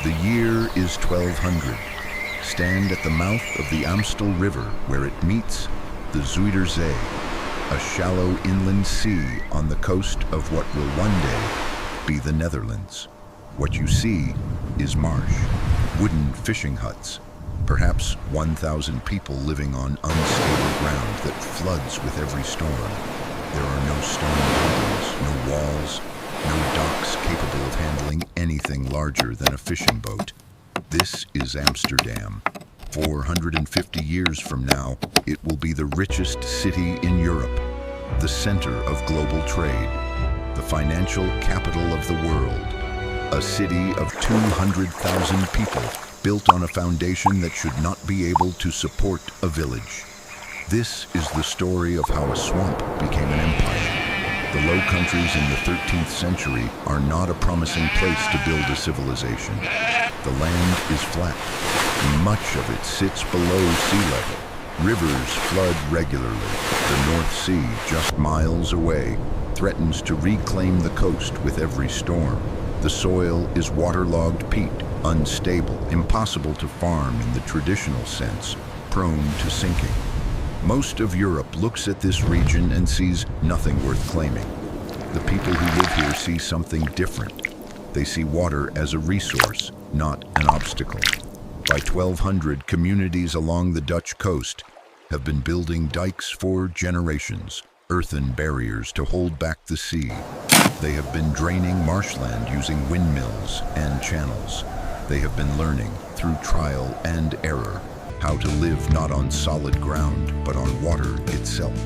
The year is 1200. Stand at the mouth of the Amstel River where it meets the Zuiderzee, a shallow inland sea on the coast of what will one day be the Netherlands. What you see is marsh, wooden fishing huts, perhaps 1,000 people living on unstable ground that floods with every storm. There are no stone buildings, no walls, no docks capable of handling anything larger than a fishing boat. This is Amsterdam. 450 years from now, it will be the richest city in Europe, the center of global trade, the financial capital of the world, a city of 200,000 people built on a foundation that should not be able to support a village. This is the story of how a swamp became an empire. The Low Countries in the 13th century are not a promising place to build a civilization. The land is flat. Much of it sits below sea level. Rivers flood regularly. The North Sea, just miles away, threatens to reclaim the coast with every storm. The soil is waterlogged peat, unstable, impossible to farm in the traditional sense, prone to sinking. Most of Europe looks at this region and sees nothing worth claiming. The people who live here see something different. They see water as a resource, not an obstacle. By 1200, communities along the Dutch coast have been building dikes for generations, earthen barriers to hold back the sea. They have been draining marshland using windmills and channels. They have been learning, through trial and error, how to live not on solid ground, but on water itself.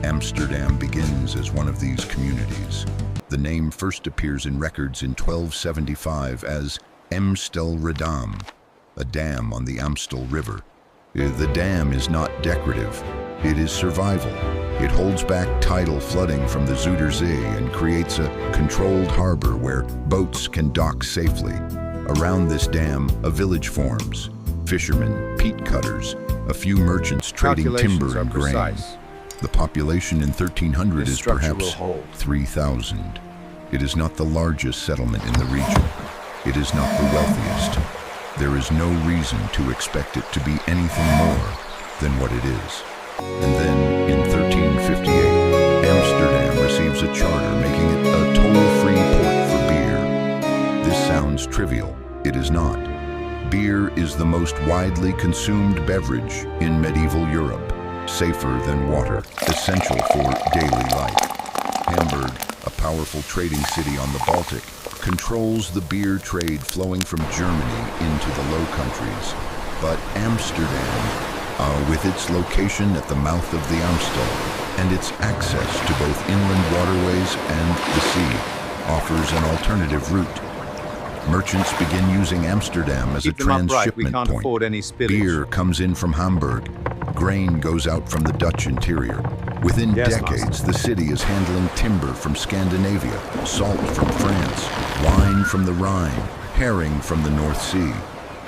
Amsterdam begins as one of these communities. The name first appears in records in 1275 as Amstelredam, a dam on the Amstel River. The dam is not decorative, it is survival. It holds back tidal flooding from the Zuiderzee and creates a controlled harbor where boats can dock safely. Around this dam, a village forms. Fishermen, peat cutters, a few merchants trading timber and grain. The population in 1300 is perhaps 3,000. It is not the largest settlement in the region. It is not the wealthiest. There is no reason to expect it to be anything more than what it is. And then, in 1358, Amsterdam receives a charter making it a toll-free port for beer. This sounds trivial. It is not. Beer is the most widely consumed beverage in medieval Europe, safer than water, essential for daily life. Hamburg, a powerful trading city on the Baltic, controls the beer trade flowing from Germany into the Low Countries. But Amsterdam, with its location at the mouth of the Amstel and its access to both inland waterways and the sea, offers an alternative route. Merchants begin using Amsterdam as a transshipment point. Beer comes in from Hamburg. Grain goes out from the Dutch interior. Within decades, the city is handling timber from Scandinavia, salt from France, wine from the Rhine, herring from the North Sea.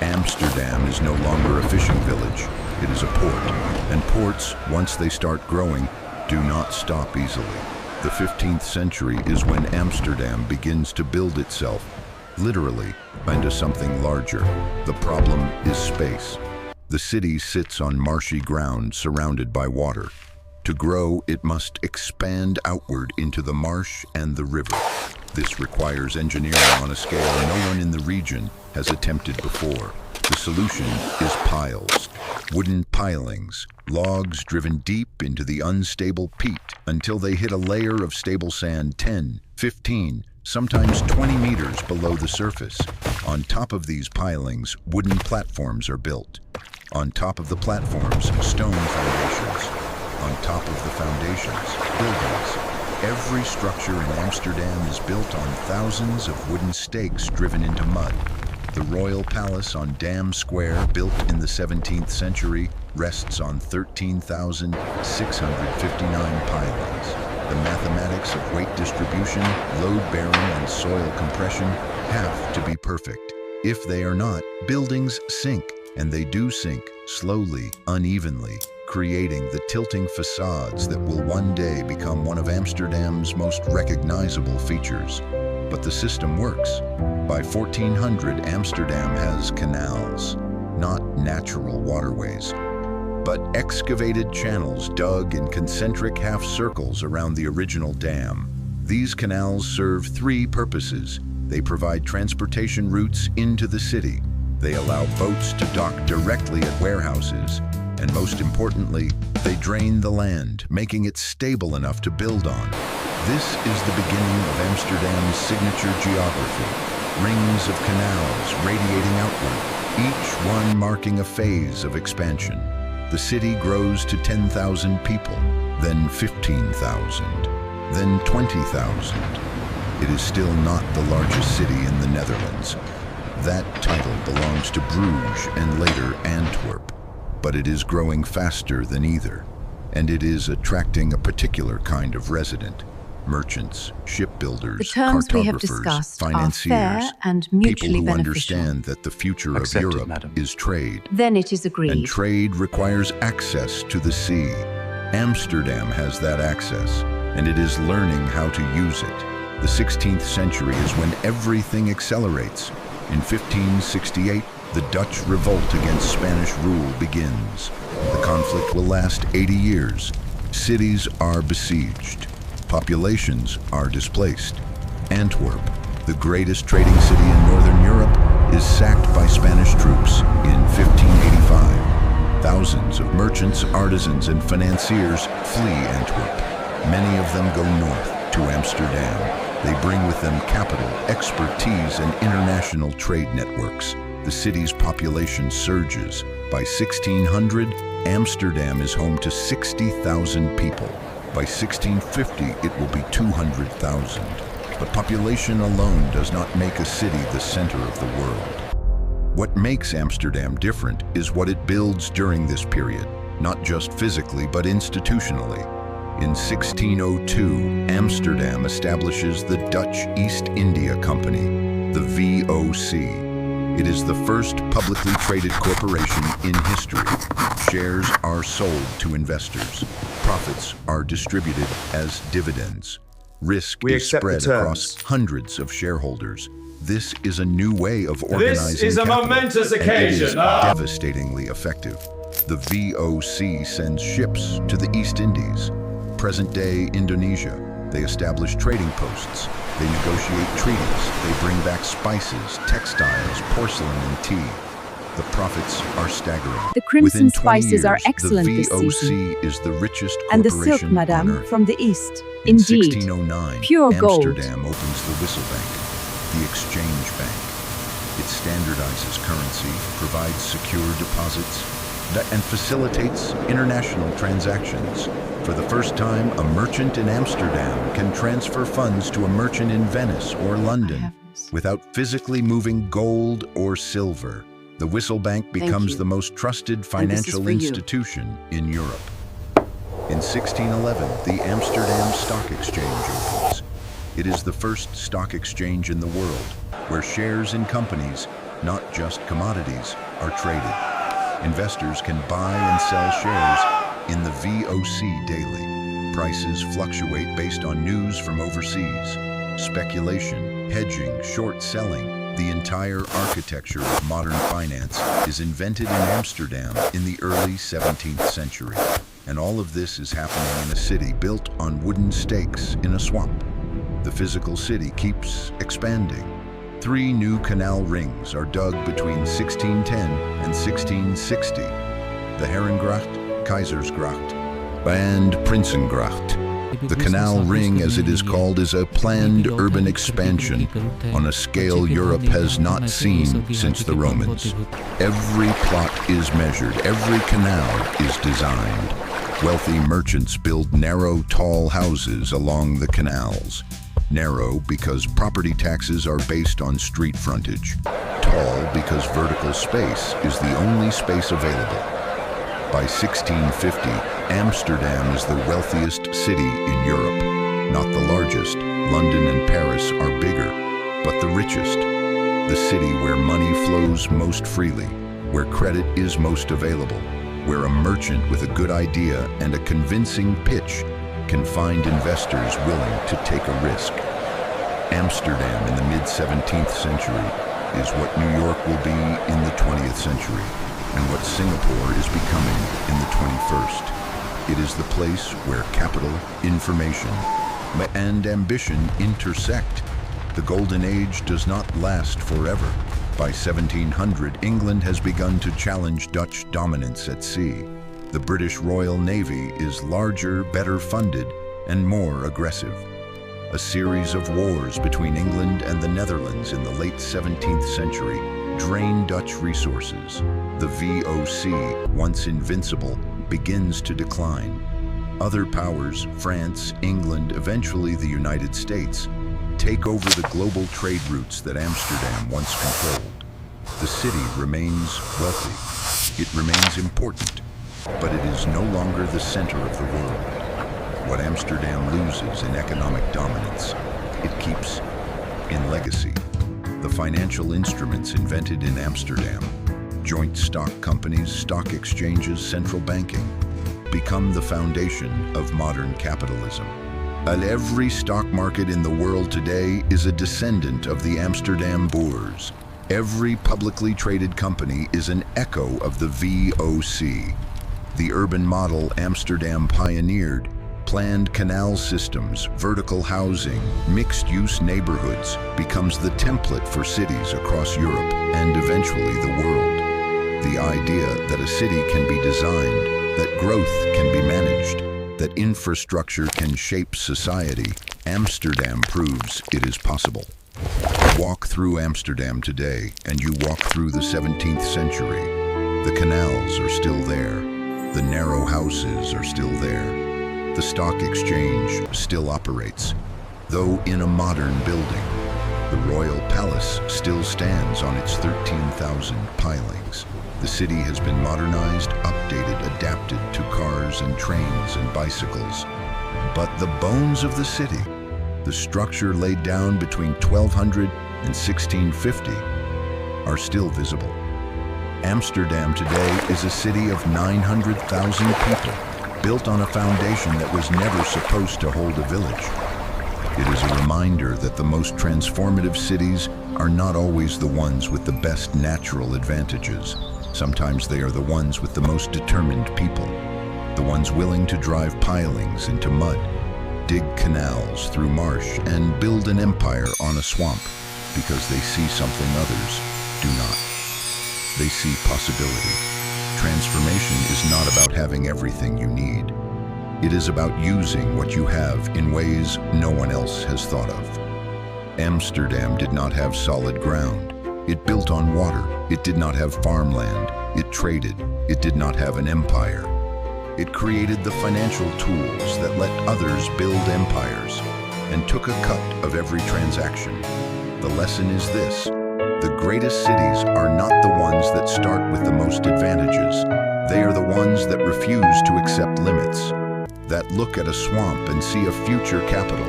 Amsterdam is no longer a fishing village. It is a port. And ports, once they start growing, do not stop easily. The 15th century is when Amsterdam begins to build itself, literally, into something larger. The problem is space. The city sits on marshy ground surrounded by water. To grow, it must expand outward into the marsh and the river. This requires engineering on a scale no one in the region has attempted before. The solution is piles, wooden pilings, logs driven deep into the unstable peat until they hit a layer of stable sand 10, 15, sometimes 20 meters below the surface. On top of these pilings, wooden platforms are built. On top of the platforms, stone foundations. On top of the foundations, buildings. Every structure in Amsterdam is built on thousands of wooden stakes driven into mud. The Royal Palace on Dam Square, built in the 17th century, rests on 13,659 pilings. The mathematics of weight distribution, load bearing, and soil compression have to be perfect. If they are not, buildings sink, and they do sink, slowly, unevenly, creating the tilting facades that will one day become one of Amsterdam's most recognizable features. but the system works. By 1400, Amsterdam has canals, not natural waterways, but excavated channels dug in concentric half circles around the original dam. These canals serve three purposes. They provide transportation routes into the city. They allow boats to dock directly at warehouses. And most importantly, they drain the land, making it stable enough to build on. This is the beginning of Amsterdam's signature geography. Rings of canals radiating outward, each one marking a phase of expansion. The city grows to 10,000 people, then 15,000, then 20,000. It is still not the largest city in the Netherlands. That title belongs to Bruges and later Antwerp, but it is growing faster than either, and it is attracting a particular kind of resident. Merchants, shipbuilders, The terms we have cartographers, discussed are financiers, fair and people mutually who beneficial. understand that the future of Accepted, Europe madam. is trade. Then it is And agreed. trade requires access to the sea. Amsterdam has that access, and it is learning how to use it. The 16th century is when everything accelerates. In 1568, the Dutch revolt against Spanish rule begins. The conflict will last 80 years. Cities are besieged. Populations are displaced. Antwerp, the greatest trading city in Northern Europe, is sacked by Spanish troops in 1585. Thousands of merchants, artisans, and financiers flee Antwerp. Many of them go north to Amsterdam. They bring with them capital, expertise, and international trade networks. The city's population surges. By 1600, Amsterdam is home to 60,000 people. By 1650, it will be 200,000. But population alone does not make a city the center of the world. What makes Amsterdam different is what it builds during this period, not just physically, but institutionally. In 1602, Amsterdam establishes the Dutch East India Company, the VOC. It is the first publicly traded corporation in history. Shares are sold to investors. Profits are distributed as dividends. Risk We is accept the spread across terms. hundreds of shareholders. This is a new way of organizing This is a capital, momentous and it is occasion. devastatingly effective. The VOC sends ships to the East Indies, present-day Indonesia. They establish trading posts. They negotiate treaties. They bring back spices, textiles, porcelain, and tea. The profits are staggering. The crimson Within 20 spices are years, excellent the this VOC season. is the richest And the corporation silk, on madame, earth. from the east. In Indeed. 1609, Pure gold. Amsterdam opens the Whistle Bank, the exchange bank. It standardizes currency, provides secure deposits, and facilitates international transactions. For the first time, a merchant in Amsterdam can transfer funds to a merchant in Venice or London Heavens. without physically moving gold or silver. The Whistle Bank becomes you. the most trusted And this is financial for you. institution in Europe. In 1611, the Amsterdam Stock Exchange opens. It is the first stock exchange in the world where shares in companies, not just commodities, are traded. Investors can buy and sell shares in the VOC daily. Prices fluctuate based on news from overseas. Speculation, hedging, short selling, the entire architecture of modern finance is invented in Amsterdam in the early 17th century. And all of this is happening in a city built on wooden stakes in a swamp. The physical city keeps expanding. 3 new canal rings are dug between 1610 and 1660. The Herengracht, Keizersgracht, and Prinsengracht. The canal ring, as it is called, is a planned urban expansion on a scale Europe has not seen since the Romans. Every plot is measured, every canal is designed. Wealthy merchants build narrow, tall houses along the canals. Narrow because property taxes are based on street frontage. Tall because vertical space is the only space available. By 1650, Amsterdam is the wealthiest city in Europe. Not the largest, London and Paris are bigger, but the richest. The city where money flows most freely, where credit is most available, where a merchant with a good idea and a convincing pitch can find investors willing to take a risk. Amsterdam in the mid-17th century is what New York will be in the 20th century, and what Singapore is becoming in the 21st. It is the place where capital, information, and ambition intersect. The Golden Age does not last forever. By 1700, England has begun to challenge Dutch dominance at sea. The British Royal Navy is larger, better funded, and more aggressive. A series of wars between England and the Netherlands in the late 17th century drained Dutch resources. The VOC, once invincible, begins to decline. Other powers, France, England, eventually the United States, take over the global trade routes that Amsterdam once controlled. The city remains wealthy. It remains important, but it is no longer the center of the world. What Amsterdam loses in economic dominance, it keeps in legacy. The financial instruments invented in Amsterdam, joint stock companies, stock exchanges, central banking, become the foundation of modern capitalism. And every stock market in the world today is a descendant of the Amsterdam bourse. Every publicly traded company is an echo of the VOC. The urban model Amsterdam pioneered, planned canal systems, vertical housing, mixed-use neighborhoods, becomes the template for cities across Europe and eventually the world. The idea that a city can be designed, that growth can be managed, that infrastructure can shape society, Amsterdam proves it is possible. Walk through Amsterdam today and you walk through the 17th century. The canals are still there. The narrow houses are still there. The stock exchange still operates, though in a modern building. The Royal Palace still stands on its 13,000 pilings. The city has been modernized, updated, adapted to cars and trains and bicycles. But the bones of the city, the structure laid down between 1200 and 1650, are still visible. Amsterdam today is a city of 900,000 people, built on a foundation that was never supposed to hold a village. It is a reminder that the most transformative cities are not always the ones with the best natural advantages. Sometimes they are the ones with the most determined people, the ones willing to drive pilings into mud, dig canals through marsh, and build an empire on a swamp because they see something others do not. They see possibility. Transformation is not about having everything you need. It is about using what you have in ways no one else has thought of. Amsterdam did not have solid ground. It built on water. It did not have farmland. It traded. It did not have an empire. It created the financial tools that let others build empires and took a cut of every transaction. The lesson is this: the greatest cities are not the ones that start with the most advantages. They are the ones that refuse to accept limits, that look at a swamp and see a future capital,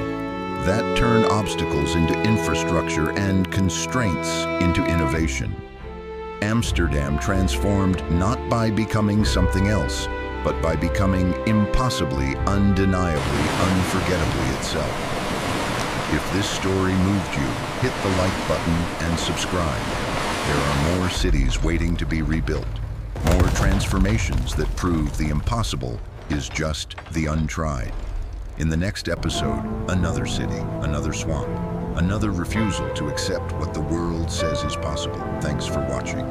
that turn obstacles into infrastructure and constraints into innovation. Amsterdam transformed not by becoming something else, but by becoming impossibly, undeniably, unforgettably itself. If this story moved you, hit the like button and subscribe. There are more cities waiting to be rebuilt, more transformations that prove the impossible is just the untried. In the next episode, another city, another swamp, another refusal to accept what the world says is possible. Thanks for watching.